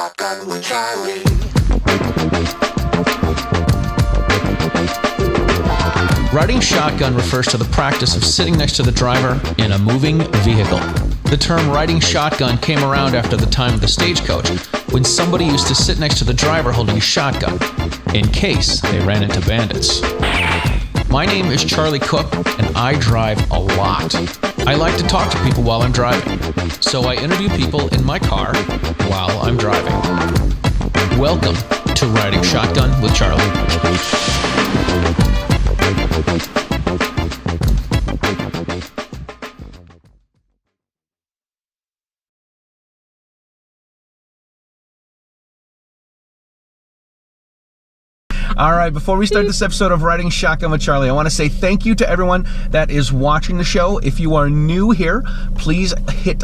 Shotgun with Charlie. Riding shotgun refers to the practice of sitting next to the driver in a moving vehicle. The term riding shotgun came around after the time of the stagecoach, when somebody used to sit next to the driver holding a shotgun, in case they ran into bandits. My name is Charlie Cook, and I drive a lot. I like to talk to people while I'm driving, so I interview people in my car while I'm driving. Welcome to Riding Shotgun with Charlie. All right, before we start this episode of Riding Shotgun with Charlie, I want to say thank you to everyone that is watching the show. If you are new here, please hit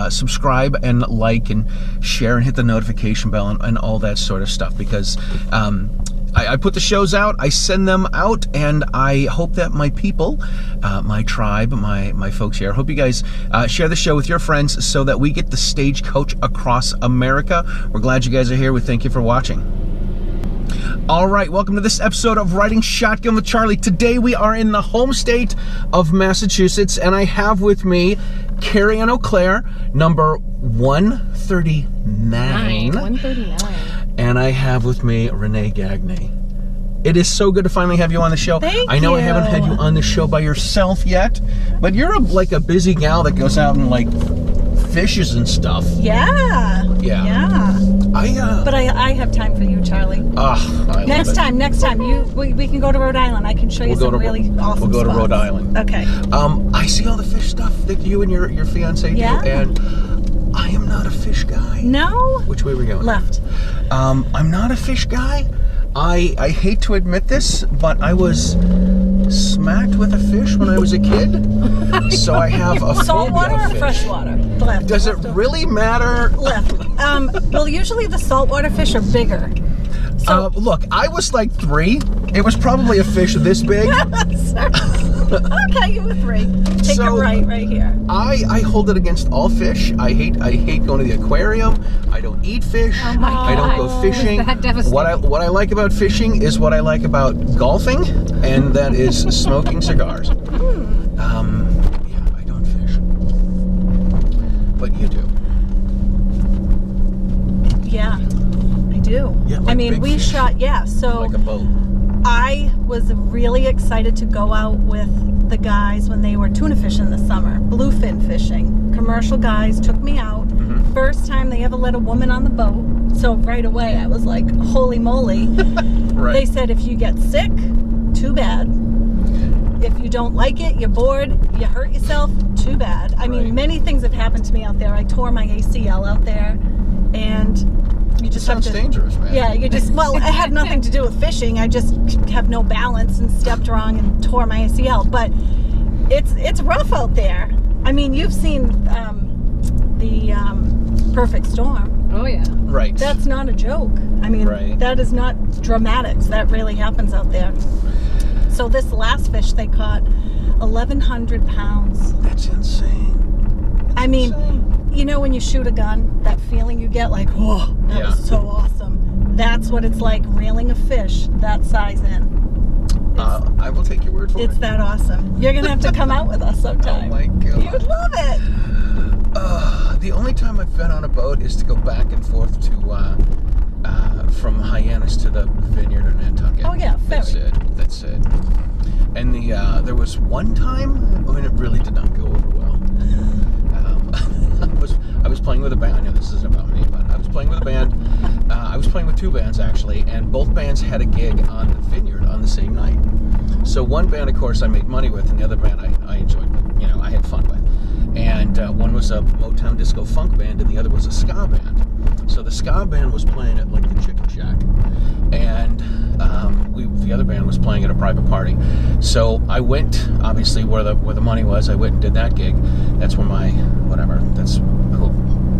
subscribe and like and share and hit the notification bell and all that sort of stuff, because I put the shows out, I send them out, and I hope that my people, my tribe, my folks here, I hope you guys share the show with your friends so that we get the stagecoach across America. We're glad you guys are here. We thank you for watching. All right, welcome to this episode of Riding Shotgun with Charlie. Today we are in the home state of Massachusetts, and I have with me Kerrie Ann Auclair, number 139. 139. And I have with me Renee Gagne. It is so good to finally have you on the show. Thank I know you. I haven't had you on the show by yourself yet, but you're like a busy gal that goes out and like fishes and stuff. Yeah. But I have time for you, Charlie. Next time, we can go to Rhode Island. I can show you some really awesome We'll go to spots. Rhode Island. Okay. I see all the fish stuff that you and your fiance do, and I am not a fish guy. No? Which way are we going? Left. I'm not a fish guy. I hate to admit this, but I was smacked with a fish when I was a kid. So I have a Salt water phobia of or fish. fresh water? Left. Does it really matter? Left. Well, usually the saltwater fish are bigger. So Look, I was like 3. It was probably a fish this big. okay, you were 3. Take a right here. I hold it against all fish. I hate going to the aquarium. I don't eat fish. Oh my I don't go God. fishing. That devastating. What I like about fishing is what I like about golfing, and that is smoking cigars. Yeah, I don't fish, but you do. Yeah, I do. Yeah, like I mean, big we fish. shot. Yeah, so. Like a boat. I was really excited to go out with the guys when they were tuna fishing this summer, bluefin fishing. Commercial guys took me out. Mm-hmm. First time they ever let a woman on the boat. So right away I was like, holy moly. Right. They said if you get sick, too bad. If you don't like it, you're bored, you hurt yourself, too bad. I mean, many things have happened to me out there. I tore my ACL out there, and you just sounds dangerous, man. Yeah, you just, well, it had nothing to do with fishing. I just have no balance and stepped wrong and tore my ACL. But it's rough out there. I mean, you've seen the Perfect Storm. Oh, yeah. Right. That's not a joke. I mean, that is not dramatics. That really happens out there. So this last fish they caught, 1,100 pounds. That's insane. I mean, you know when you shoot a gun, that feeling you get like, whoa, that was so awesome. That's what it's like reeling a fish that size in. I will take your word for it. It's that awesome. You're going to have to come out with us sometime. Oh my God. You would love it. The only time I've been on a boat is to go back and forth to from Hyannis to the vineyard in Nantucket. Oh yeah, ferry. That's it. And there was one time when it really did not go over well. I was playing with a band. I know this isn't about me, but I was playing with a band. I was playing with 2 bands actually, and both bands had a gig on the vineyard on the same night. So one band, of course, I made money with, and the other band I enjoyed, I had fun with. And one was a Motown disco funk band, and the other was a ska band. So the ska band was playing at like the Chicken Shack, and the other band was playing at a private party. So I went, obviously where the money was. I went and did that gig. That's where that's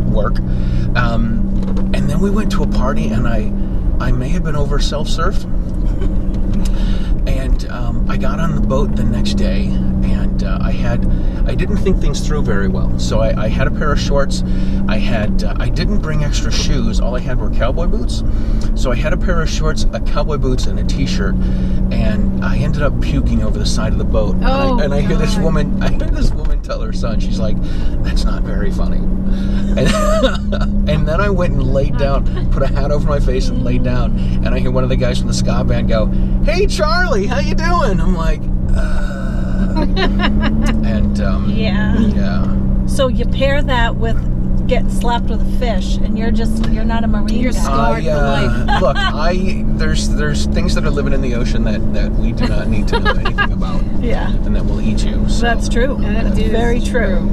work. And then we went to a party, and I may have been over self-served. And And I got on the boat the next day, and I didn't think things through very well. So I had a pair of shorts. I didn't bring extra shoes. All I had were cowboy boots. So I had a pair of shorts, a cowboy boots, and a t-shirt. And I ended up puking over the side of the boat. Oh, and I hear this woman. I hear this woman tell her son. She's like, "That's not very funny." And then I went and laid down, put a hat over my face and laid down. And I hear one of the guys from the ska band go, "Hey Charlie, how you doing?" I'm like, and yeah. So you pair that with getting slapped with a fish, and you're not a marine. You're guy. scarred for life. Look, there's things that are living in the ocean that we do not need to know anything about. Yeah. And that will eat you. So. That's true. That That's is very true.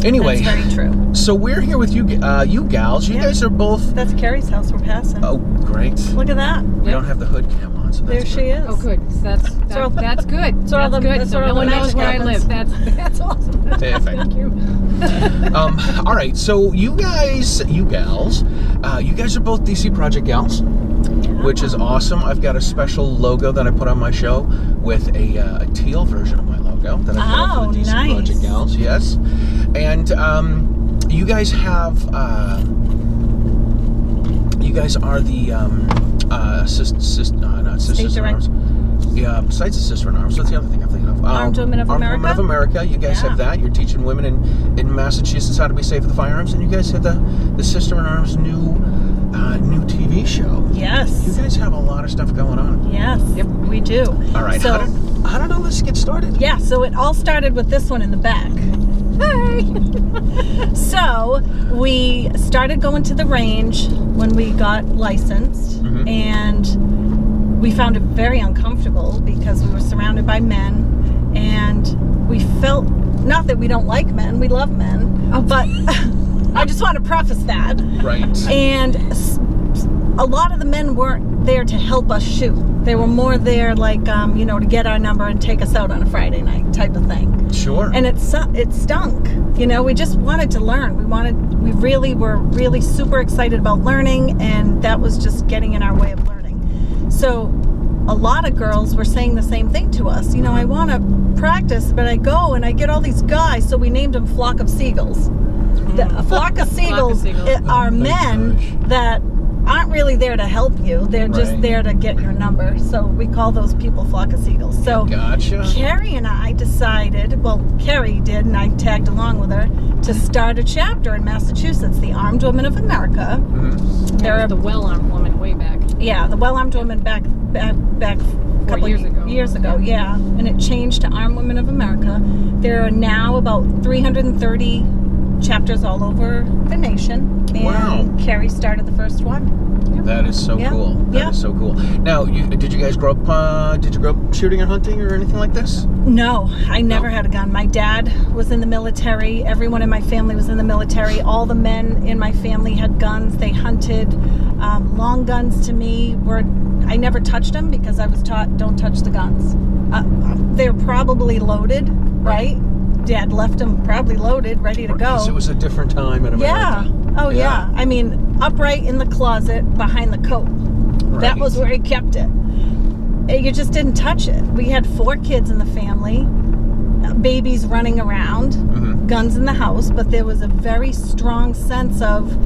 Anyway, That's very true. So we're here with you gals. You guys are both. That's Kerrie's house we're passing. Oh, great. Look at that. We don't have the hood cam on, so There that's she is. Oh, good. That's good. So That's all good. the- So all no the one knows magic where I happens. live. That's awesome. Perfect. Thank you. All right. So you gals, you guys are both DC Project gals, which is awesome. I've got a special logo that I put on my show with a teal version of my logo that I put on for the DC nice. Project gals. Yes, and you guys have. You guys are the not sisters in direct- arms. Yeah, besides the sister in arms, what's the other thing I'm thinking of? Armed Women of America? Women of America. You guys Yeah. have that. You're teaching women in Massachusetts how to be safe with firearms, and you guys have the Sister in Arms new TV show. Yes. You guys have a lot of stuff going on. Yes. Yep. We do. All right. So, how did all this get started? yeah, so it all started with this one in the back. Hi. So we started going to the range when we got licensed, Mhm. and we found it very uncomfortable because we were surrounded by men, and we felt, not that we don't like men, we love men, but I just want to preface that. Right. And a lot of the men weren't there to help us shoot. They were more there, like, to get our number and take us out on a Friday night type of thing. Sure. And it stunk. We just wanted to learn. We really were really super excited about learning, and that was just getting in our way of learning. So a lot of girls were saying the same thing to us. I want to practice, but I go and I get all these guys. So we named them Flock of Seagulls. A flock of seagulls are men that aren't really there to help you. They're just Right. there to get your number. So we call those people Flock of Seagulls. So Gotcha. Kerrie and I decided, well, Kerrie did, and I tagged along with her, to start a chapter in Massachusetts, the Armed Women of America. Mhm. There are the well-armed woman way back. Yeah, the well-armed women back a couple years ago. Yeah. And it changed to Armed Women of America. There are now about 330 chapters all over the nation, and Wow. Kerrie started the first one. That is so Yeah. cool. That Yeah. is so cool. Now, did you guys grow up? Did you grow up shooting or hunting or anything like this? No, I never No? had a gun. My dad was in the military. Everyone in my family was in the military. All the men in my family had guns. They hunted. Long guns to me I never touched them because I was taught, don't touch the guns. They're probably loaded, right? Dad left them probably loaded, ready to go. Because it was a different time in America. Yeah. Oh, yeah. I mean, upright in the closet behind the coat. That Right. was where he kept it. You just didn't touch it. We had 4 kids in the family, babies running around, Mhm. guns in the house, but there was a very strong sense of,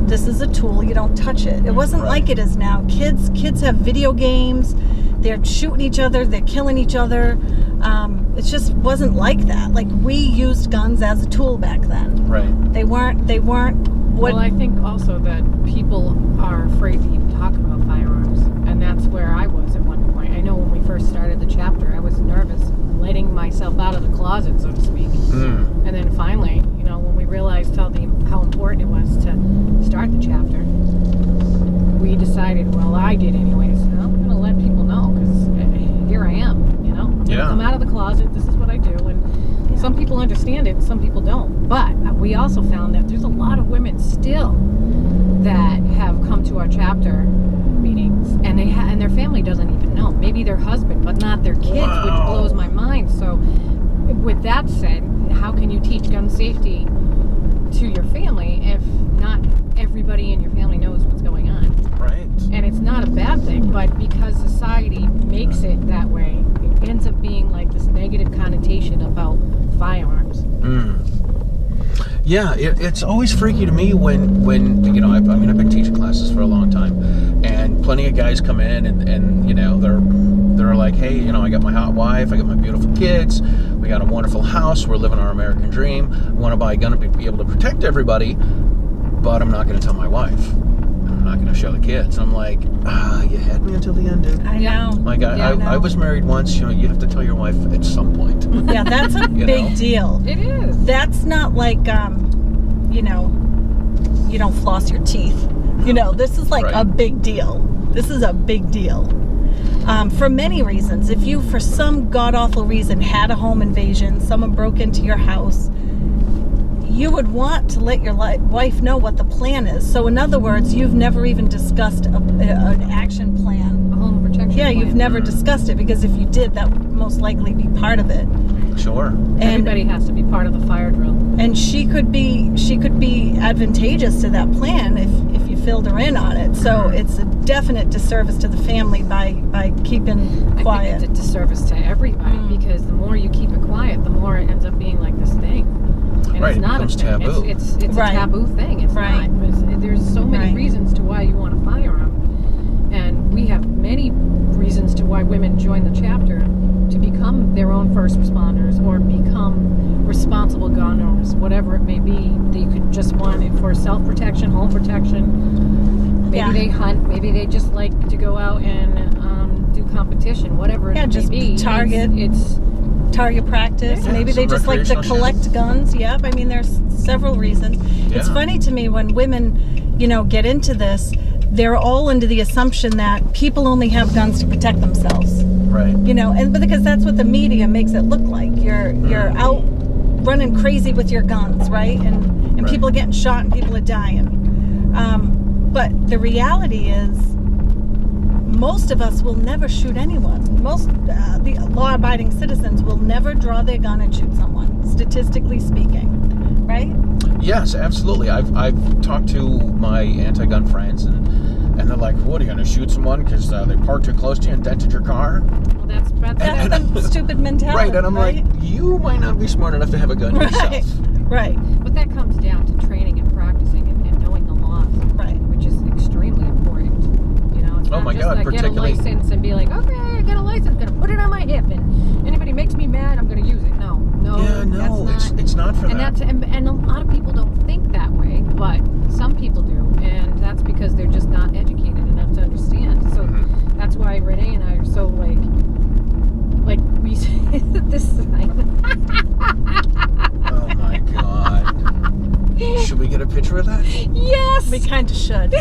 this is a tool, you don't touch it. It wasn't Right. like it is now. Kids have video games, they're shooting each other, they're killing each other. It just wasn't like that. Like, we used guns as a tool back then. Right. They weren't what Well, I think also that people are afraid to even talk about firearms, and that's where I was at one point. I know when we first started the chapter, I was nervous letting myself out of the closet, so to speak. Mm. And then finally, when we realized how important it was to start the chapter, we decided, well, I did anyways, I'm going to let people know, because here I am, I'm Yeah. gonna come out of the closet, this is what I do, and some people understand it and some people don't. But we also found that there's a lot of women still that have come to our chapter meetings, and and their family doesn't even know. Maybe their husband, but not their kids, Wow. which blows my mind. So with that said, how can you teach gun safety to your family if not everybody in your family knows what's going on? Right. And it's not a bad thing, but because society makes it that way, Yeah, it's always freaky to me when you know, I've been teaching classes for a long time, and plenty of guys come in and you know, they're like, hey, you know, I got my hot wife, I got my beautiful kids, we got a wonderful house, we're living our American dream, I want to buy a gun to be able to protect everybody, but I'm not going to tell my wife. I'm not going to show the kids. I'm like, you had me until the end, dude. I know. Like, I was married once. You know, you have to tell your wife at some point. Yeah, that's a big deal. It is. That's not like, you know, you don't floss your teeth. You know, this is like a big deal. This is a big deal. For many reasons. If you, for some god-awful reason, had a home invasion, someone broke into your house, you would want to let your wife know what the plan is. So in other words, you've never even discussed an action plan. A home protection plan. You've never discussed it, because if you did, that would most likely be part of it. Sure. And everybody has to be part of the fire drill. And she could be advantageous to that plan if you filled her in on it. So it's a definite disservice to the family by keeping quiet. I think it's a disservice to everybody, because the more you keep it quiet, the more it ends up being like this thing. And Right, it's not it becomes a thing. taboo. It's a taboo thing. It's Right. not. There's so many reasons to why you want a firearm, and we have many reasons to why women join the chapter, to become their own first responders or become responsible gun owners, whatever it may be. That you could just want it for self-protection, home protection. Maybe they hunt. Maybe they just like to go out and do competition. Whatever it may just be. target. It's target practice. Yeah, Maybe they just like to collect guns. Yep. I mean, there's several reasons. Yeah. It's funny to me when women, you know, get into this, they're all under the assumption that people only have guns to protect themselves. Right. You know, and because that's what the media makes it look like. You're out running crazy with your guns, right? And people are getting shot and people are dying. But the reality is, most of us will never shoot anyone. Most the law-abiding citizens will never draw their gun and shoot someone, statistically speaking, right? Yes, absolutely. I've talked to my anti-gun friends, and they're like, "What, are you going to shoot someone because they parked too close to you and dented your car?" Well, that's the stupid mentality. Right, and I'm like, you might not be smart enough to have a gun yourself. Right. But that comes down to training and practicing and knowing the laws, right? Which is extremely important. You know, it's not my just God, like get a license and be like, okay, I got a license, gonna put it on my hip, and anybody makes me mad, I'm gonna use it. No, Yeah, no, it's not for that. And a lot of people don't think that way, but some people do, and that's because they're just not educated enough to understand. So that's why Renee and I are so like we this sign. Oh my God. Should we get a picture of that? Yes! We kind of should.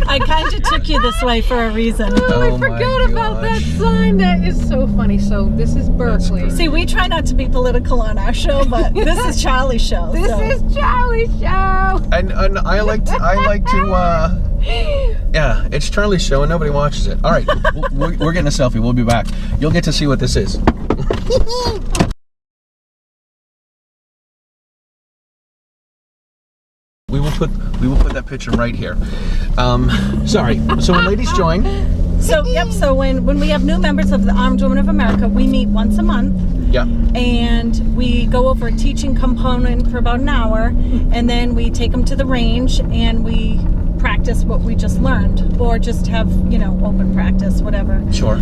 I kind of took you this way for a reason. Oh, I forgot about that sign. That is so funny. So this is Berkeley. See, we try not to be political on our show, but this is Charlie's show. This is Charlie's show. And I like to yeah, it's Charlie's show and nobody watches it. All right, we're getting a selfie. We'll be back. You'll get to see what this is. We will put that picture right here. Sorry. So when ladies join. So So when we have new members of the Armed Women of America, we meet once a month. Yeah. And we go over a teaching component for about an hour, and then we take them to the range and we practice what we just learned, or just have, you know, open practice, whatever. Sure.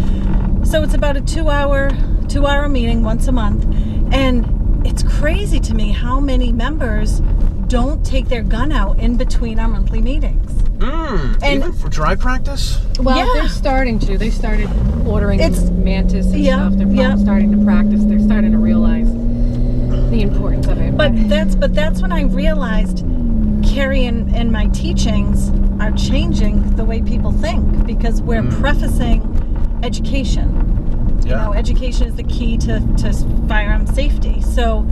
So it's about a two-hour meeting once a month, and it's crazy to me how many members don't take their gun out in between our monthly meetings. And even for dry practice? Well, they're starting to. They started ordering mantis and stuff. They're starting to practice. They're starting to realize the importance of it. But that's when I realized Kerrie and my teachings are changing the way people think, because we're prefacing education. Yeah. You know, education is the key to firearm safety. So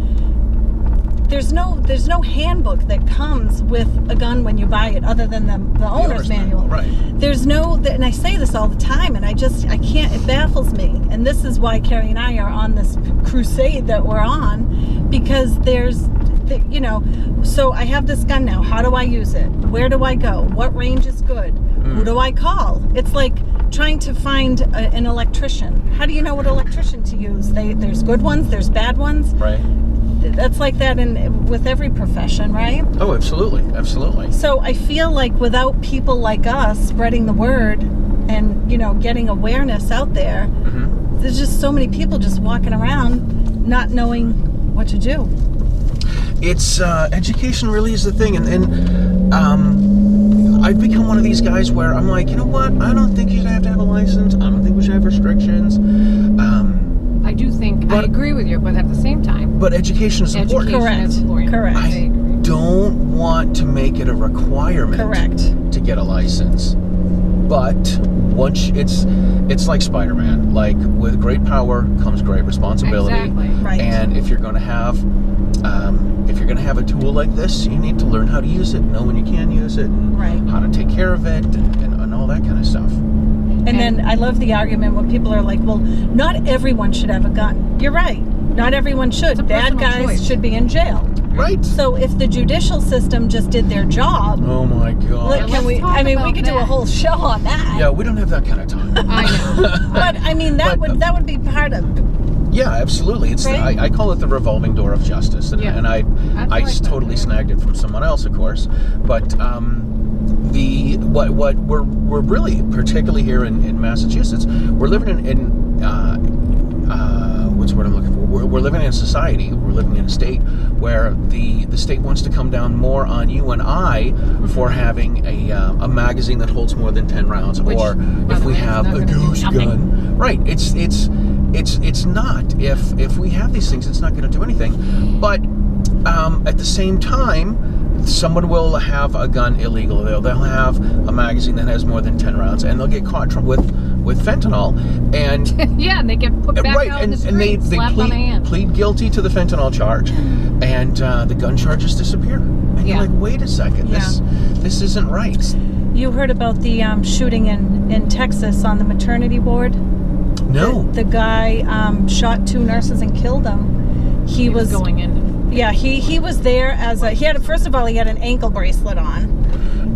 there's no handbook that comes with a gun when you buy it, other than the owner's manual. Right. There's no, and I say this all the time, and I can't, it baffles me. And this is why Kerrie and I are on this crusade that we're on, because you know, so I have this gun now. How do I use it? Where do I go? What range is good? Who do I call? It's like trying to find an electrician. How do you know what electrician to use? There's good ones, there's bad ones. Right. that's like that with every profession, right? Oh, absolutely, absolutely. So I feel like without people like us spreading the word and, you know, getting awareness out there, there's just so many people just walking around not knowing what to do. It's education really is the thing, and I've become one of these guys where I'm like, you know what? I don't think you should have to have a license. I don't think we should have restrictions. I do think, I agree with you, but at the same time, but education is important. Correct. I don't want to make it a requirement to get a license. But once it's like Spider-Man. Like, with great power comes great responsibility. Exactly. Right. And if you're going to have a tool like this, you need to learn how to use it, know when you can use it, and how to take care of it, and all that kind of stuff. And then I love the argument when people are like, well, not everyone should have a gun. You're right. Not everyone should. Bad guys should be in jail. Right. So if the judicial system just did their job, oh my God. We could do a whole show on that. Yeah, we don't have that kind of time. I know. But I mean, that would be part of. Yeah, absolutely. It's I call it the revolving door of justice, and I totally snagged it from someone else, of course. But what we're really, particularly here in Massachusetts, we're living in what's the word I'm looking for? We're living in a society. We're living in a state where the state wants to come down more on you and I for having a magazine that holds more than 10 rounds, or if we have a ghost gun. Right. It's not. If we have these things, it's not going to do anything. But at the same time, someone will have a gun illegal. They'll have a magazine that has more than 10 rounds, and they'll get caught with fentanyl, and and they get put back out in the street, slapped on the hand. Plead guilty to the fentanyl charge, and the gun charges disappear. And you're like, wait a second, this isn't right. You heard about the shooting in Texas on the maternity ward? No. The guy shot 2 nurses and killed them. He was going in. Yeah, he was there as first of all, he had an ankle bracelet on.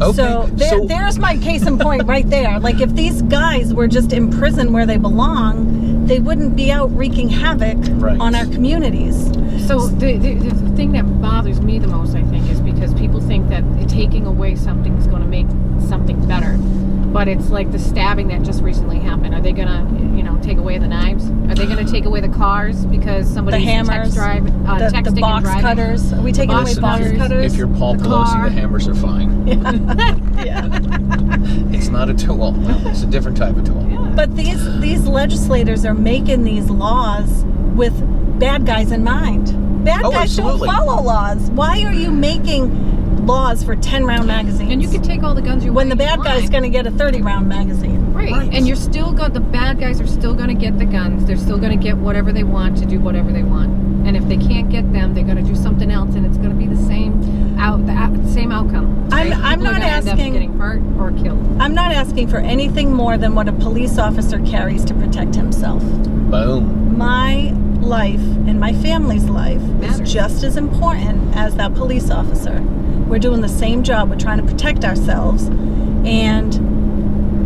Okay. So there's my case in point right there. Like, if these guys were just in prison where they belong, they wouldn't be out wreaking havoc on our communities. So the thing that bothers me the most, I think, is because people think that taking away something is going to make something better. But it's like the stabbing that just recently happened. Are they going to, take away the knives? Are they going to take away the cars because somebody's texting the box and driving? Cutters? Are we taking away box cutters? If you're Paul Pelosi, the hammers are fine. Yeah. It's not a tool. It's a different type of tool. Yeah. But these legislators are making these laws with bad guys in mind. Bad guys don't follow laws. Why are you making laws for 10-round magazines? And you can take all the guns you want. When the bad guy's going to get a 30-round magazine. Right. And the bad guys are still going to get the guns. They're still going to get whatever they want to do whatever they want. And if they can't get them, they're going to do something else, and it's going to be the same outcome. Right? I'm not asking. End up getting hurt or killed. I'm not asking for anything more than what a police officer carries to protect himself. Boom. My life and my family's life is just as important as that police officer. We're doing the same job. We're trying to protect ourselves, and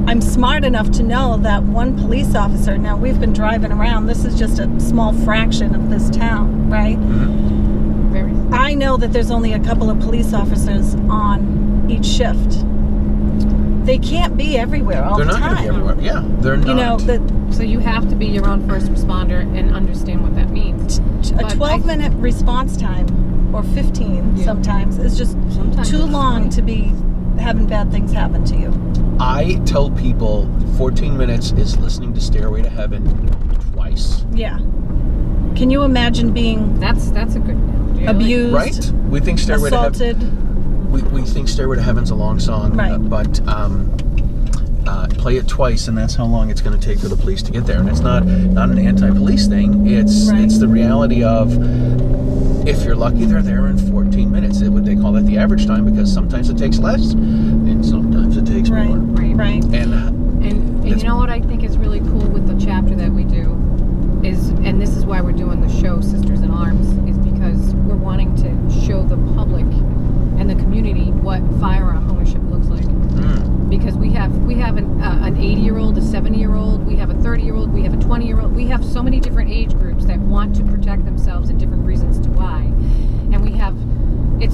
I'm smart enough to know that one police officer, now we've been driving around, this is just a small fraction of this town, right? Mm-hmm. I know that there's only a couple of police officers on each shift. They can't be everywhere all the time. They're not going to be everywhere. Yeah, they're not. So you have to be your own first responder and understand what that means. A 12-minute response time, or 15 sometimes, is just too long to be having bad things happen to you. I tell people 14 minutes is listening to Stairway to Heaven twice. Yeah. Can you imagine being that's a good analogy. Abused, right? We think Stairway assaulted. to Heaven. We think Stairway to Heaven's a long song, right? But play it twice, and that's how long it's going to take for the police to get there. And it's not an anti-police thing. It's the reality of, if you're lucky, they're there in 14 minutes. They call that the average time, because sometimes it takes less, and sometimes it takes more. Right. And you know what I think is really cool with the chapter that we do is, and this is why we're doing the show Sisters in Arms, is because we're wanting to show the public and the community what firearm ownership looks like. Because we have an 80-year-old, a 70-year-old, we have a 30-year-old, we have a 20-year-old. We have so many different age groups that want to protect themselves and different reasons to why.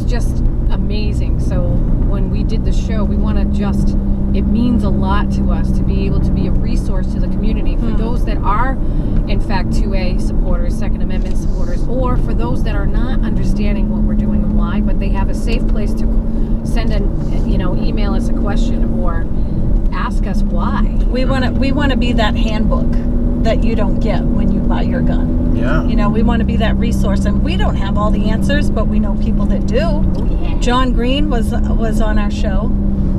it's just amazing. So when we did the show, we want to just, it means a lot to us to be able to be a resource to the community for those that are in fact 2A supporters, Second Amendment supporters, or for those that are not understanding what we're doing and why, but they have a safe place to send an, email us a question or ask us why. We want to be that handbook that you don't get when you buy your gun. Yeah. We want to be that resource, and we don't have all the answers, but we know people that do. Oh, yeah. John Green was on our show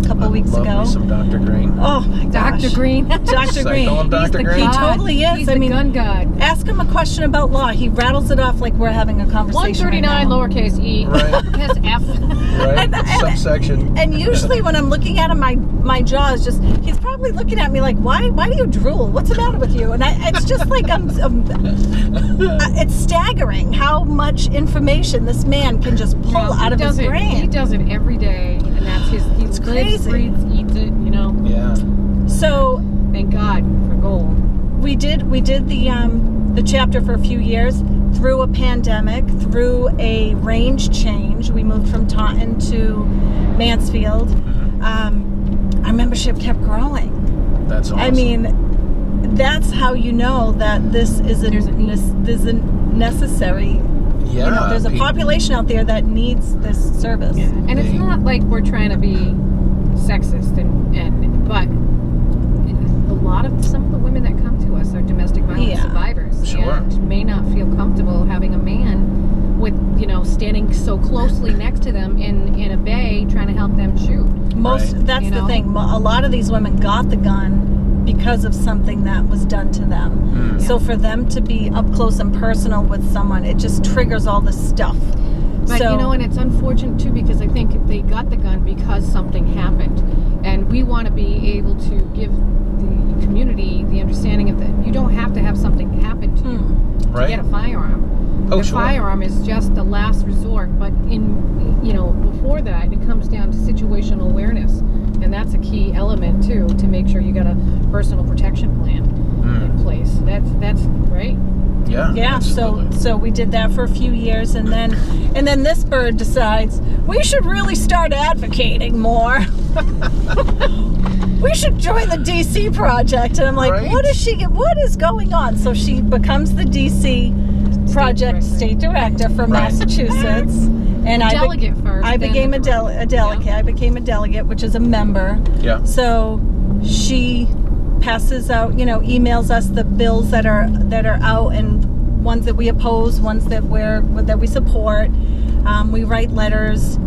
a couple weeks Love ago. me some Dr. Green. Oh my gosh. Dr. Green. Dr. Green. Call him Dr. He Green. totally is. He's the gun god. Ask him a question about law. He rattles it off like we're having a conversation. 139 right now. lowercase e. Right. That's F. Right? Subsection. And usually when I'm looking at him, my jaw is just, he's probably looking at me like, why do you drool? What's the matter with you? And it's just like, it's staggering how much information this man can just pull out of his brain. He does it every day, and that's his, he lives, crazy. breathes, eats it, Yeah. So Thank God for gold. we did the chapter for a few years through a pandemic, through a range change. We moved from Taunton to Mansfield. Our membership kept growing. That's awesome. I mean, that's how you know that this is a necessary. yeah. There's a population out there that needs this service. Yeah. And it's not like we're trying to be sexist, but some of the women that come to us are domestic violence survivors, Sure. and may not feel comfortable having a man with standing so closely next to them in a bay trying to help them shoot. That's the thing. A lot of these women got the gun because of something that was done to them. So for them to be up close and personal with someone, it just triggers all this stuff. But and it's unfortunate too, because I think they got the gun because something happened, and we want to be able to give the community the understanding of that you don't have to have something happen to you to get a firearm. The firearm is just the last resort, but before that, it comes down to situational awareness, and that's a key element too, to make sure you got a personal protection plan in place. That's right. Yeah. Yeah. Absolutely. So we did that for a few years, and then this bird decides we should really start advocating more. We should join the DC project, and I'm like, what is going on? So she becomes the DC project state director for Massachusetts, and delegate first. I became a delegate. Yeah. I became a delegate, which is a member. Yeah. So she passes out, emails us the bills that are out, and ones that we oppose, ones that we support. We write letters.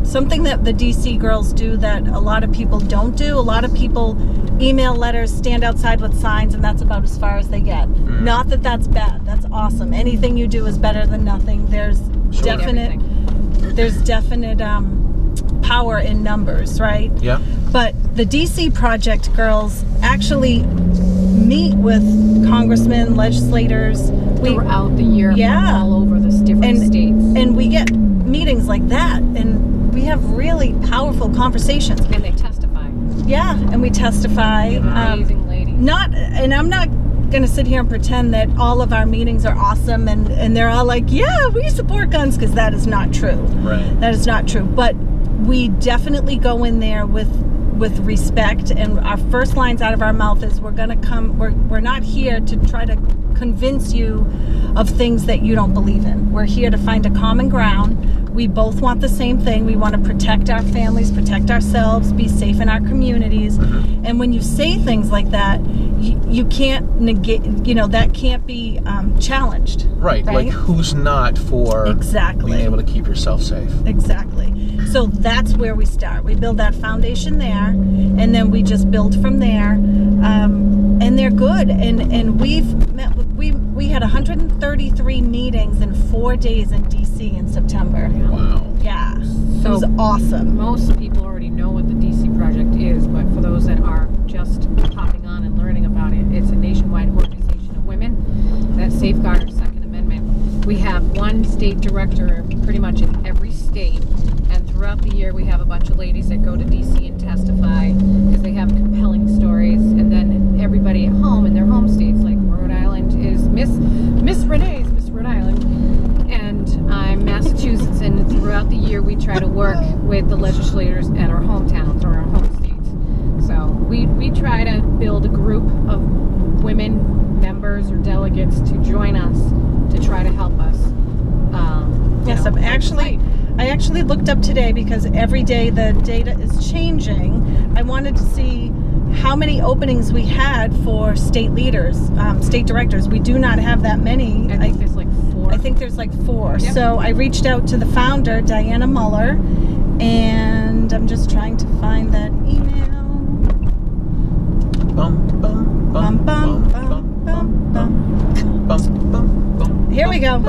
Something that the DC girls do that a lot of people don't do. A lot of people email letters, stand outside with signs, and that's about as far as they get. Not that that's bad. That's awesome. Anything you do is better than nothing. There's definite power in numbers, right? Yeah. But the DC project girls actually meet with congressmen, legislators. Throughout the year, from all over the different states. And we get meetings like that, and we have really powerful conversations. And they testify. Yeah, and we testify. Amazing ladies. And I'm not going to sit here and pretend that all of our meetings are awesome and they're all like, yeah, we support guns, because that is not true. Right. That is not true. But we definitely go in there with respect, and our first lines out of our mouth is we're not here to try to convince you of things that you don't believe in. We're here to find a common ground. We both want the same thing. We want to protect our families, protect ourselves, be safe in our communities. And when you say things like that, you can't negate, that can't be challenged. Right. Like, who's not for being able to keep yourself safe? Exactly. So that's where we start. We build that foundation there, and then we just build from there. And they're good. And we've met with, we had 133 meetings in 4 days in DC in September. Wow. Yeah. So it was awesome. Most people already know what the DC project is, but for those that are just hopping on and learning about it, it's a nationwide organization of women that safeguard our Second Amendment. We have one state director pretty much in every state, and throughout the year we have a bunch of ladies that go to DC and testify because they have compelling stories, and then everybody at home in their home states, like Rhode Island is Miss Renee's Miss Rhode Island, and I'm Massachusetts, and throughout the with the legislators at our hometowns or our home states. So we try to build a group of women members or delegates to join us to try to help us. Yes, I actually looked up today because every day the data is changing. I wanted to see how many openings we had for state leaders, state directors. We do not have that many. I think there's like 4. I think there's like 4. Yep. So I reached out to the founder, Diana Muller, and I'm just trying to find that email. Bum, bum, Bum, bum, bum, bum, bum. bum, bum, bum. Here we go.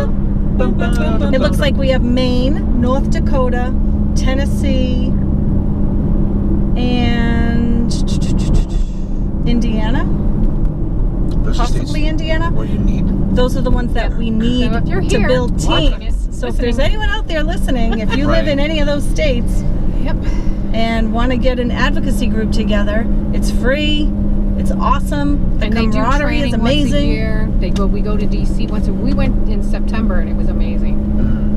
It looks like we have Maine, North Dakota, Tennessee, and Indiana. Those are Possibly states Indiana. where you need. Those are the ones that we need So if you're to here, build watching teams. us, So if there's listening. anyone out there listening, if you live Right. in any of those states Yep. and want to get an advocacy group together, it's free. It's awesome. The And they do camaraderie training is once a amazing. year. We go to DC once. We went in September and it was amazing.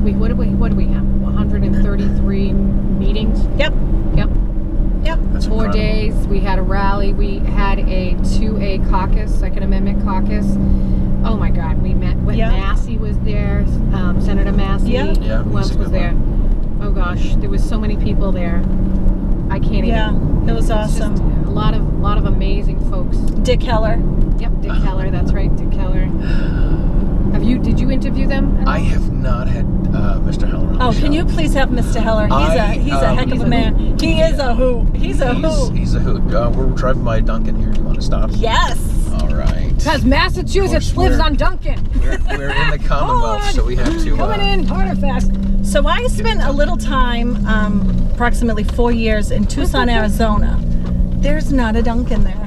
What do we have? 133 meetings. Yep. Yep. Yep. That's 4 incredible. days. We had a rally. We had a 2A caucus, Second Amendment caucus. Oh my God, we met. Yeah. Massey was there. Senator Massey. Yeah. Yeah, Who he's else a was good there? Oh gosh, there was so many people there. I can't Yeah. even. It was It's just awesome. a lot of amazing folks. Dick Heller. Yep, Dick Keller. That's right, Dick Keller. Did you interview them? at all? I have not had Mr. Heller on Oh, the show. can you please have Mr. Heller? He's a heck of a man. He is a hoot. He's a hoot. He's a hoot. We're driving by Duncan here. Do you want to stop? Yes. All right. Because Massachusetts Of course, lives we're- on Duncan. We're in the Commonwealth, so we have to. Coming in harder fast. So I spent a little time, approximately 4 years in Tucson, Arizona. There's not a Dunkin' there.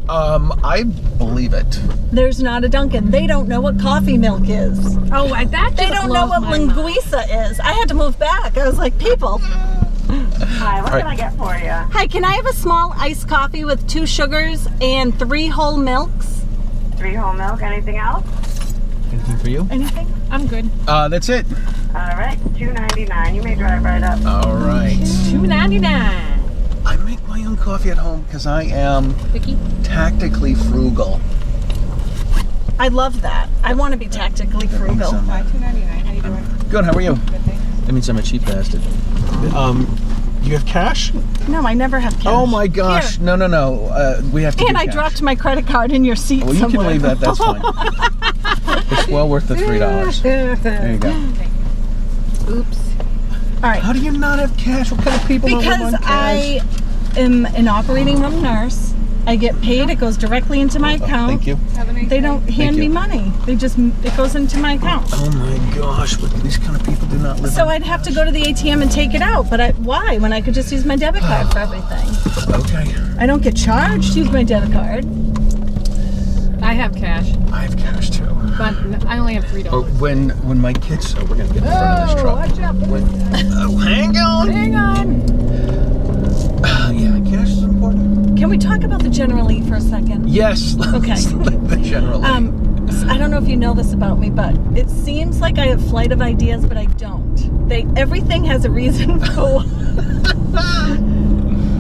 I believe it. There's not a Dunkin'. They don't know what coffee milk is. Oh, that They just don't know blows what my mind. linguiça is. I had to move back. I was like, people. Hi, what All can I get for you? Hi, can I have a small iced coffee with 2 sugars and 3 whole milks? 3 whole milk, anything else? Anything for you? Anything? I'm good. That's it. All right, $2.99. You may drive right up. All right. $2.99. I make my own coffee at home because I am Vicky? tactically frugal. I love that. I want to be tactically frugal. Hi, $2.99. How you doing? Good. How are you? Good, thanks. That means I'm a cheap bastard. Do you have cash? No, I never have cash. Oh my gosh! Here. No. We have to. And do I cash. dropped my credit card in your seat Well, you somewhere. can leave that. That's fine. It's well worth the $3. There you go. Oops. All right. How do you not have cash? What kind of people don't Because live on cash? I am an operating room nurse. I get paid. It goes directly into my account. Thank you. Have a nice They don't hand you. me money. It goes into my account. Oh my gosh! What, these kind of people do not live. So on I'd have to go to the ATM and take it out. But why? When I could just use my debit card for everything. Okay. I don't get charged to use my debit card. I have cash, I have cash too. but I only have $3. Oh, when my kids, we're gonna get in front of this truck. watch out. Oh, hang on. Hang on. Yeah, cash is important. Can we talk about the General Lee for a second? Yes. Okay. The general. I don't know if you know this about me, but it seems like I have flight of ideas, but I don't. Everything has a reason for.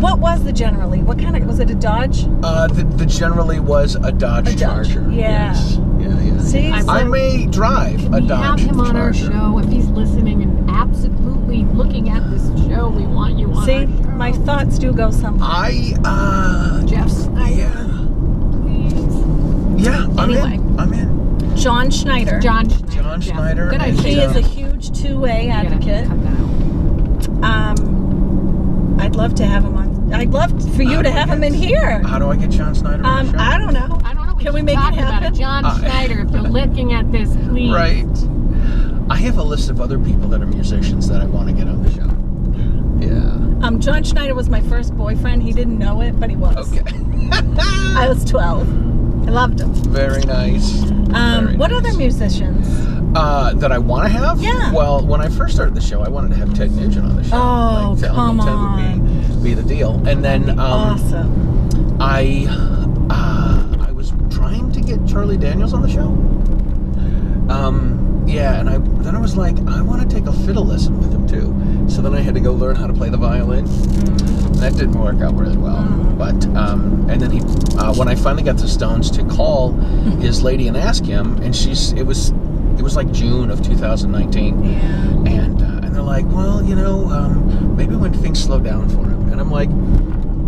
What was the General Lee? What kind of was it? A Dodge? The generally was a Dodge Dodge, Charger. yeah. Yes. Yeah. See, I may drive a We Dodge have him on our Charger. show. If he's listening and absolutely looking at this show, we want you on see, our show. my thoughts do go somewhere. Jeff Snyder, please. Yeah. I'm Anyway. in. I'm in. John Schneider. John John Jeff. Schneider Good and idea. He is a Yeah. huge 2A You gotta advocate. cut that out. I'd love to have him on. I'd love for you to have him in here. How do I get John Snyder on the show? I don't know. I don't know. Can we keep make it talking about happen? John Schneider, if you're looking at this, please. Right. I have a list of other people that are musicians that I want to get on the show. Yeah. John Schneider was my first boyfriend. He didn't know it, but he was. Okay. I was 12. I loved him. Very nice. Very What nice. other musicians? That I want to have? Yeah. Well, when I first started the show, I wanted to have Ted Nugent on the show. Oh, Ted come would be the deal. And then Awesome. I was trying to get Charlie Daniels on the show. Yeah, and then I was like, I want to take a fiddle lesson with him too. So then I had to go learn how to play the violin. That didn't work out really well. But and then he, when I finally got the Stones to call his lady and ask him, and it was like June of 2019. Yeah. And they're like, well, maybe when things slow down for him. And I'm like,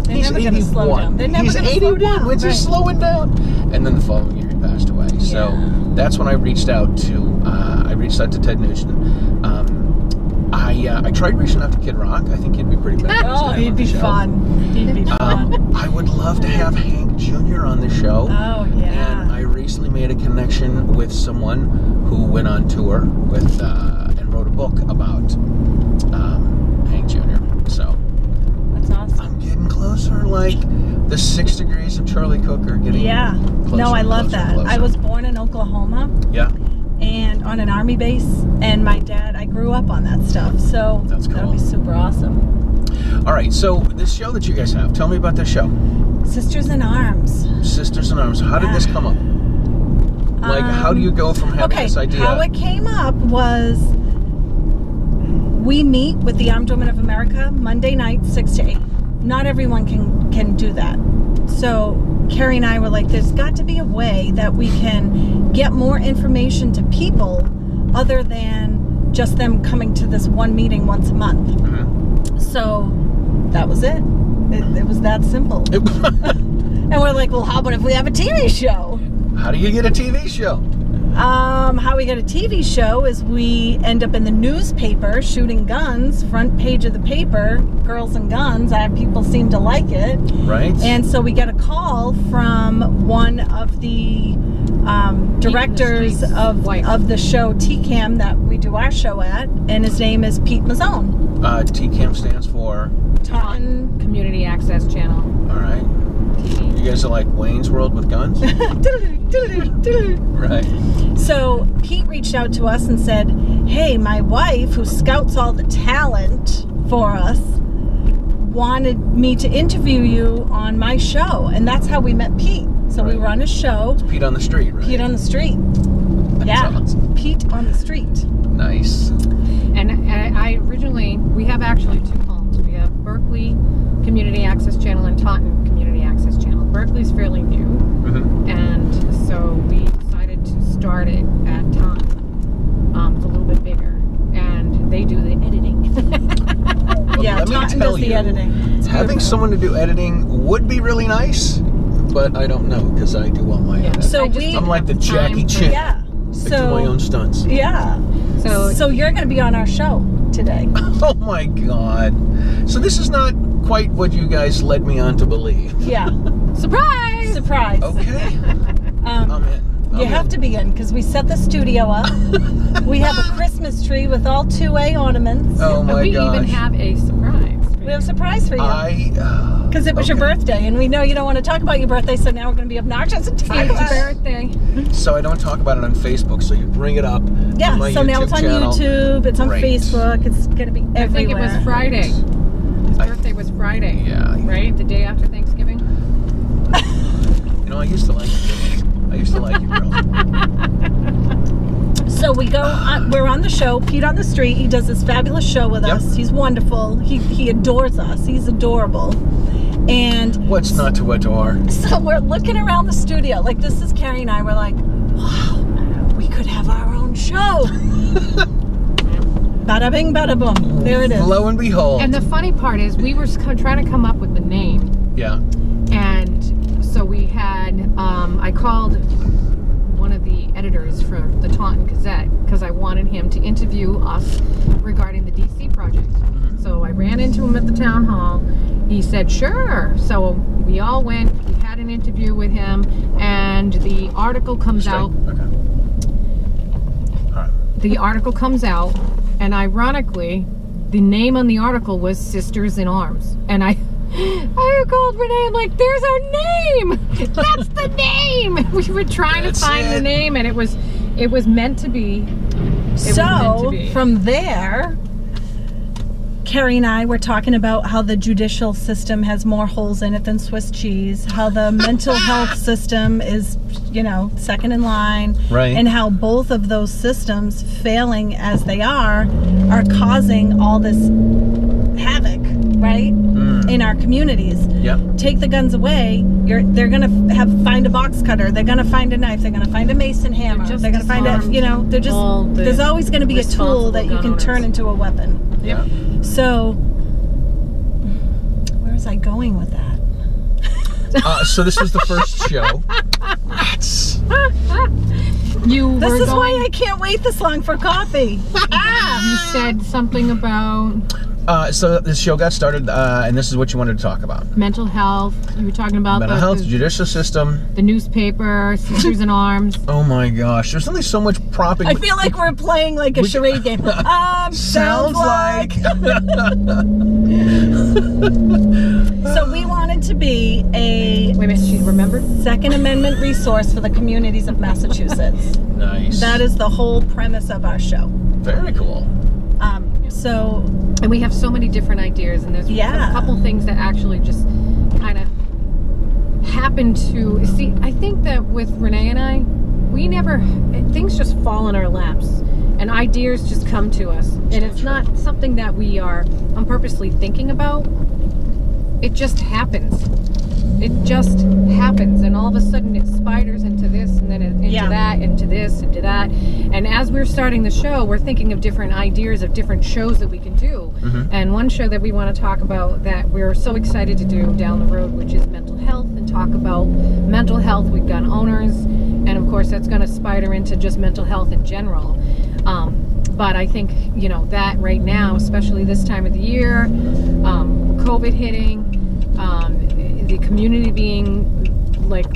They're he's never gonna slow 81. down. They're never He's gonna 81. slow down. When's he Right. slowing down? And then the following year he passed away. So that's when I reached out to Ted Nugent. I tried reaching out to Kid Rock. I think he'd be pretty bad. Oh, he'd be fun. He'd be fun. I would love to have Hank Jr. on the show. Oh, yeah. And I recently made a connection with someone who went on tour with and wrote a book about Hank Jr. So That's awesome. I'm getting closer. Like the 6 degrees of Charlie Cook are getting closer. No, I and love closer and that. closer. I was born in Oklahoma. Yeah. And on an army base, and my dad, I grew up on that stuff, so That's cool. that'll be super awesome. All right. So this show that you guys have, tell me about this show, Sisters in Arms. Sisters in Arms. How did this come up? Like, how do you go from having this idea? How it came up was we meet with the Armed Women of America Monday night, 6 to 8. Not everyone can do that. So Kerrie and I were like, there's got to be a way that we can get more information to people other than just them coming to this one meeting once a month. So that was it. It was that simple. And we're like, well, how about if we have a TV show? How do you get a TV show? How we get a TV show is we end up in the newspaper shooting guns, front page of the paper, girls and guns. People seem to like it. Right. And so we get a call from one of the directors of the show TCAM that we do our show at, and his name is Pete Mazzone. TCAM stands for Taunton Community Access Channel. All right. TV. You guys are like Wayne's World with guns? Right. So Pete reached out to us and said, hey, my wife, who scouts all the talent for us, wanted me to interview you on my show. And that's how we met Pete. So we were on his show. Pete on the street, right? Pete on the street. That's awesome. Pete on the street. Nice. And I originally, we have actually 2 homes. We have Berkeley Community Access Channel and Taunton Community Access Channel. Berkeley's fairly new, and so we decided to start it at Taunton. It's a little bit bigger, and they do the editing. Yeah, let me Taunton tell does the you, editing. It's having beautiful. someone to do editing would be really nice, but I don't know because I do all my editing. So I'm like the Jackie time for- Chan. Yeah. I do my own stunts. Yeah. So you're going to be on our show today. Oh my God. So this is not quite what you guys led me on to believe. Yeah. Surprise! Surprise. Okay. I'm in. You have to be in because we set the studio up. We have a Christmas tree with all 2A ornaments. Oh my we gosh. even have a surprise. We have a surprise for you. Because it was your birthday, and we know you don't want to talk about your birthday, so now we're going to be obnoxious and talk It's about your it. birthday. So I don't talk about it on Facebook, so you bring it up Yeah, on my so now YouTube it's on channel. YouTube, it's on Great. Facebook, it's going to be everywhere. I think it was Friday. His birthday was Friday. Yeah. Right? The day after Thanksgiving? You know, I used to like you. I used to like you, girl. So we go on, we're on the show, Pete on the Street. He does this fabulous show with us. He's wonderful. He adores us. He's adorable. And What's not to adore? so we're looking around the studio. Like, this is Kerrie and I. We're like, wow, we could have our own show. Bada bing, bada boom. There it is. Lo and behold. And the funny part is we were trying to come up with the name. Yeah. And so we had, I called one of the editors for the Taunton Gazette because I wanted him to interview us regarding the DC project. So I ran into him at the town hall. He said, sure. So we all went, we had an interview with him, and the article comes out. Okay. All right. The article comes out, and ironically, the name on the article was Sisters in Arms. And I called Renee, I'm like, there's our name! That's the name! We were trying to find the name, and it was meant to be. So, from there, Kerrie and I were talking about how the judicial system has more holes in it than Swiss cheese, how the mental health system is, second in line, Right. and how both of those systems, failing as they are causing all this havoc, right, in our communities. Yeah. Take the guns away, they're gonna find a box cutter, they're gonna find a knife, they're gonna find a mason hammer, they're gonna find there's always gonna be a tool that you can turn into a weapon. Yeah. So, where was I going with that? So this was the first show. This is why I can't wait this long for coffee. You said something about So this show got started, and this is what you wanted to talk about. mental health. You were talking about Mental health, judicial system. the newspaper, Sisters in Arms. Oh my gosh, there's something so much propping. I feel like we're playing like a charade game. Sounds like. So we wanted to be a Wait a minute, she remembered? Second Amendment resource for the communities of Massachusetts. Nice. That is the whole premise of our show. very cool. So And we have so many different ideas, and there's a couple things that actually just kind of happen to see. I think that with Renee and I, things just fall in our laps, and ideas just come to us, and it's not something that we are purposely thinking about. It just happens. It just happens, and all of a sudden it spiders into this, and then into that, into this, into that. And as we're starting the show, we're thinking of different ideas of different shows that we can do. And one show that we want to talk about that we're so excited to do down the road, which is mental health, and talk about mental health with gun owners. And of course, that's going to spider into just mental health in general. But I think, that right now, especially this time of the year, COVID hitting, the community being like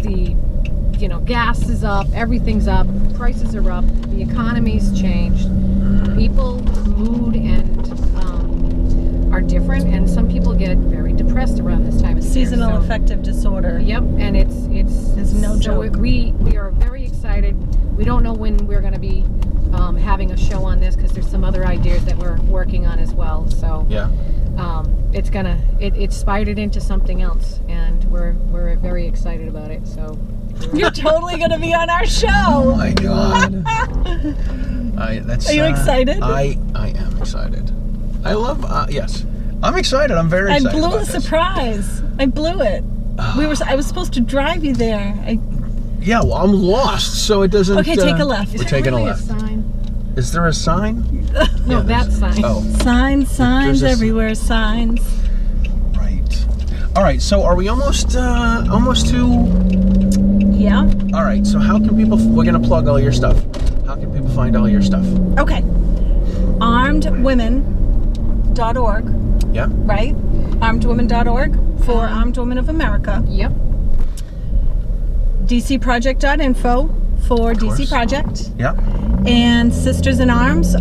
gas is up, everything's up, prices are up, the economy's changed, people's mood and are different, and some people get very depressed around this time of the year. seasonal affective disorder. Yep, and it's no joke. We are very excited. We don't know when we're going to be having a show on this, because there's some other ideas that we're working on as well. So Yeah. it's spidered into something else, and we're very excited about it. So You're totally going to be on our show. Oh my god. Are you excited? I am excited. I love. Yes, I'm excited. I'm very excited. I blew about a this. surprise. I blew it. I was supposed to drive you there. Yeah, well, I'm lost, so it doesn't. Okay, take a left. We're taking really a left. sign? Is there a sign? No, that sign. Oh, Signs There's a- everywhere. Signs. right. All right. So, are we almost to? Yeah. All right. So, how can people? We're gonna plug all your stuff. How can people find all your stuff? Okay. ArmedWomen.org. Yeah. Right? ArmedWomen.org for Armed Women of America. Yep. DCProject.info for DC Project. Yeah. And Sisters in Arms,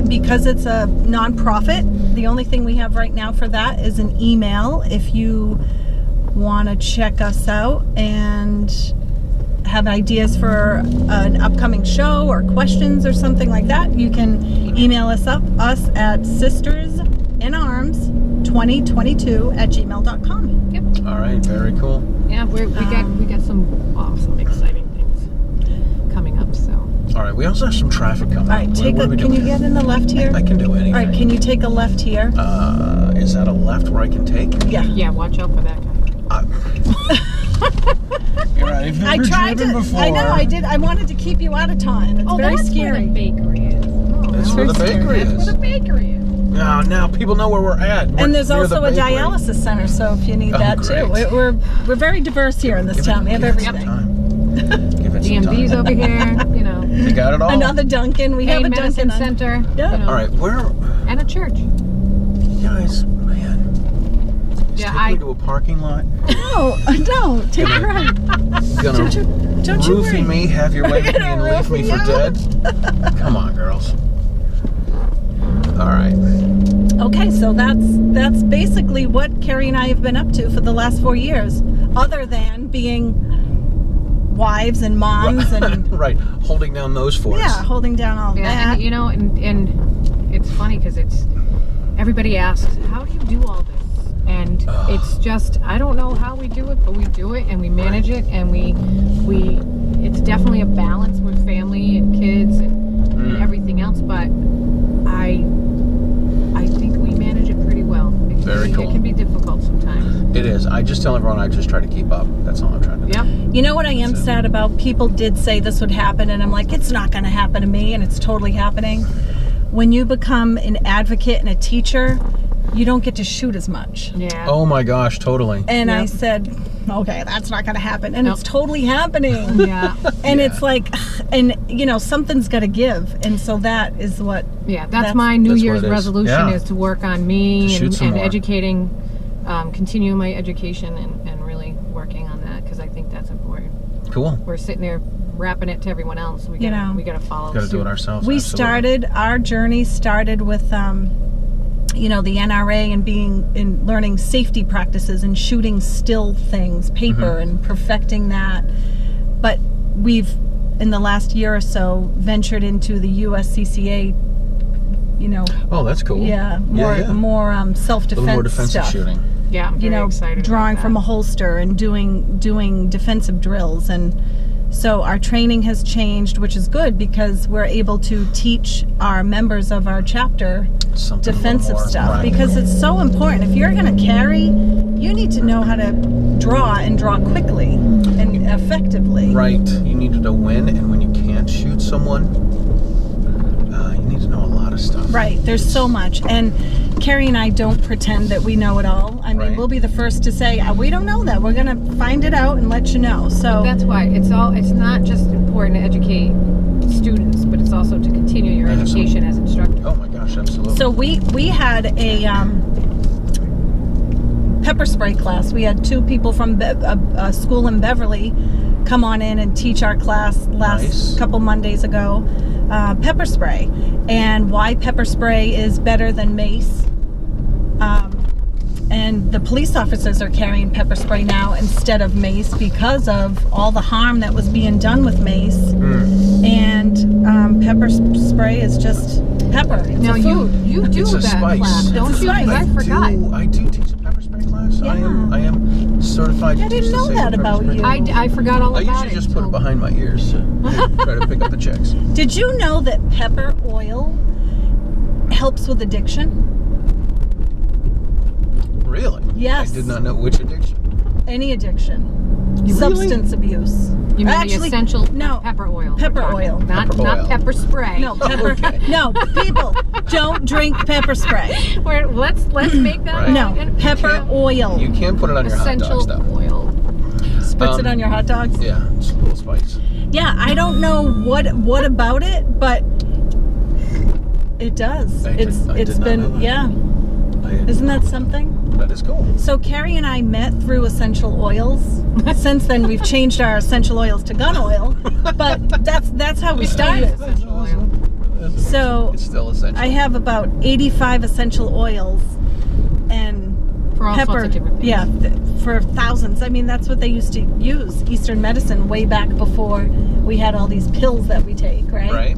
because it's a non-profit, the only thing we have right now for that is an email. If you want to check us out and have ideas for an upcoming show or questions or something like that, you can email us at sistersinarms2022@gmail.com. Yep. All right. Very cool. Yeah, we got some awesome, exciting things coming up. So. All right. We also have some traffic coming. All right, What are we can you doing? get in the left here? I can do anything. All right, can you take a left here? Is that a left where I can take? Yeah. Yeah, watch out for that guy. I've never I tried to. driven before. I know. I did. I wanted to keep you out of time. It's very that's scary. where the bakery is. That's where the bakery That's is. where the bakery is. Now people know where we're at. We're And there's near the also a bakery. dialysis center, so if you need that too, great. we're very diverse here in this town. We have Give it some everything. time. Give it some DMV's time. over here, You got it all. Another Dunkin'. We have a medicine Dunkin'. center. Yeah. All right, where, And a church. guys? Man, just take me to a parking lot. No, take a right. Gonna Don't you roofie worry. me, have your way with me, and leave me for dead. Come on, girls. All right. Okay, so that's basically what Kerrie and I have been up to for the last 4 years, other than being wives and moms and Right, holding down those forts. holding down all that. And it's funny because everybody asks, how do you do all this? And it's just, I don't know how we do it, but we do it and we manage it, and we it's definitely a balance with family and kids and everything else, but I think we manage it pretty well. It can be difficult sometimes. It is. I just tell everyone I just try to keep up. That's all I'm trying to do. Yep. You know what I am sad about? People did say this would happen, and I'm like, it's not going to happen to me, and it's totally happening. When you become an advocate and a teacher, you don't get to shoot as much. Yeah. Oh my gosh, totally. And I said, okay, that's not going to happen. And it's totally happening. Yeah. And it's like, and you know, something's got to give. And so that is what. Yeah, that's my New Year's what it is. resolution Yeah. is to work on me shoot some and more. educating, continuing my education and really working on that, because I think that's important. Cool. We're sitting there wrapping it to everyone else. We You gotta, know. we got to follow Got to suit. do it ourselves. We absolutely. started, our journey started with, you know, the NRA and learning safety practices and shooting still things, paper, and perfecting that. But we've, in the last year or so, ventured into the USCCA, you know. Oh, that's cool. Yeah, more self-defense A little more defensive stuff. shooting. Yeah, I'm You very know, excited drawing about from that. a holster and doing defensive drills. And so our training has changed, which is good because we're able to teach our members of our chapter Something a little defensive more, stuff, right. because it's so important. If you're going to carry, you need to know how to draw and draw quickly and effectively. Right. You need to know when and when you can't shoot someone. You need to know a lot of stuff. Right. There's so much. And Kerrie and I don't pretend that we know it all. I mean, Right. we'll be the first to say, we don't know that. We're going to find it out and let you know. So That's why it's not just important to educate students, but it's also to continue your education as instructor. Oh my gosh, absolutely. So we had a pepper spray class. We had two people from a school in Beverly come on in and teach our class last couple Mondays ago. Pepper spray, and why pepper spray is better than mace. And the police officers are carrying pepper spray now instead of mace because of all the harm that was being done with mace. And pepper spray is just pepper. It's Now a food. you do It's a that spice. class, don't It's a you? 'Cause spice. I forgot. I do teach a pepper spray class. Yeah. I am certified to I teach didn't the know safety that of pepper about spray. you. I forgot all I about usually it. just put it until- behind my ears to try to pick up the chicks. Did you know that pepper oil helps with addiction? Really? Yes. I did not know which addiction. Any addiction. You really? Substance abuse. You mean Actually, the essential no, pepper oil? pepper we're talking. oil. Not Pepper oil. pepper spray. No, pepper. Okay. No, people, don't drink pepper spray. Let's make that Right. No, and pepper can't- oil. You can put it on your hot essential dogs, though. oil. Spritz it on your hot dogs. Yeah, it's a little spice. Yeah, I don't know what about it, but it does. I did It's not been know that. yeah. Isn't that something? That is cool. So Kerrie and I met through essential oils. Since then, we've changed our essential oils to gun oil, but that's how we started. So It's still essential. I have about 85 essential oils and For all pepper. sorts of different things. Yeah, for thousands. I mean, that's what they used to use, Eastern medicine, way back before we had all these pills that we take, right? Right?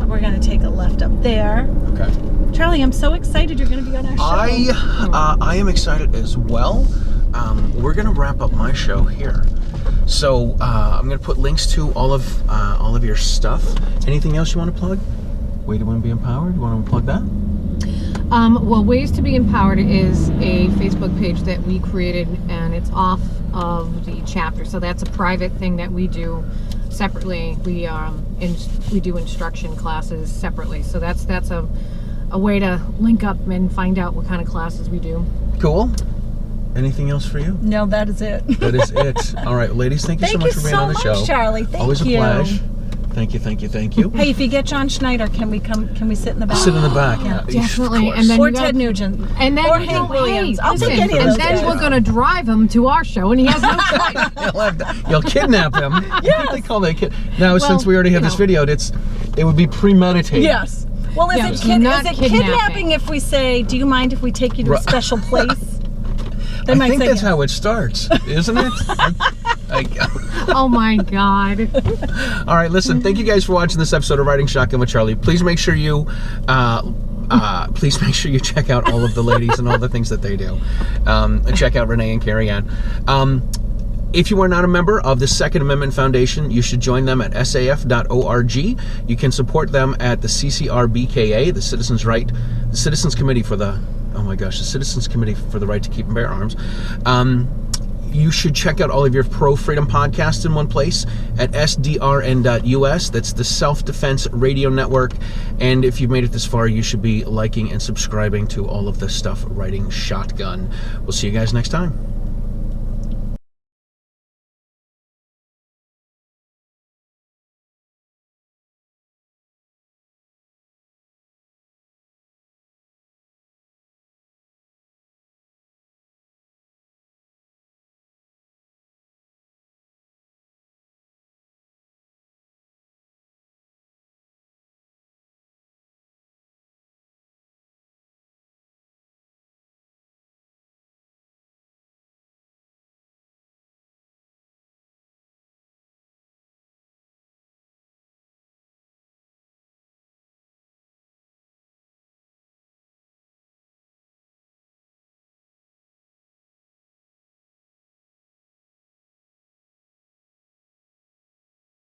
We're gonna take a left up there. Okay. Charlie, I'm so excited you're gonna be on our show. I am excited as well. We're gonna wrap up my show here, so I'm gonna put links to all of your stuff. Anything else you want to plug? Way to Win Be Empowered. You want to plug that? Well, Ways to Be Empowered is a Facebook page that we created, and it's off of the chapter. So that's a private thing that we do separately. We do instruction classes separately. So that's a way to link up and find out what kind of classes we do. Cool. Anything else for you? No, that is it. That is it. All right, ladies. Thank you so much for being on the show. Charlie. Thank Always you. a pleasure. Thank you. Thank you. Thank you. Hey, if you get John Schneider, can we sit in the back? Sit in the back. Yeah. Definitely. Of course. And then Or you gotta- Ted Nugent. And then Or you Hank know, Williams. hey, I'll take listen, any of and those then guys. we're gonna drive him to our show, and he has no choice. You'll kidnap him. Yes. What do they call that kid? Now, since we already have you this know. videoed, it would be premeditated. Yes. Well, Yeah, is it's not it kidnapping. kidnapping if we say, do you mind if we take you to a special place? They I might think say that's yes. how it starts, isn't it? Oh my God. All right, listen, thank you guys for watching this episode of Riding Shotgun with Charlie. Please make sure you please make sure you check out all of the ladies and all the things that they do. And check out Renee and Kerrie Ann. If you are not a member of the Second Amendment Foundation, you should join them at saf.org. You can support them at the CCRBKA, the Citizens Committee for the Right to Keep and Bear Arms. You should check out all of your pro-freedom podcasts in one place at sdrn.us. That's the Self-Defense Radio Network. And if you've made it this far, you should be liking and subscribing to all of this stuff, Riding Shotgun. We'll see you guys next time.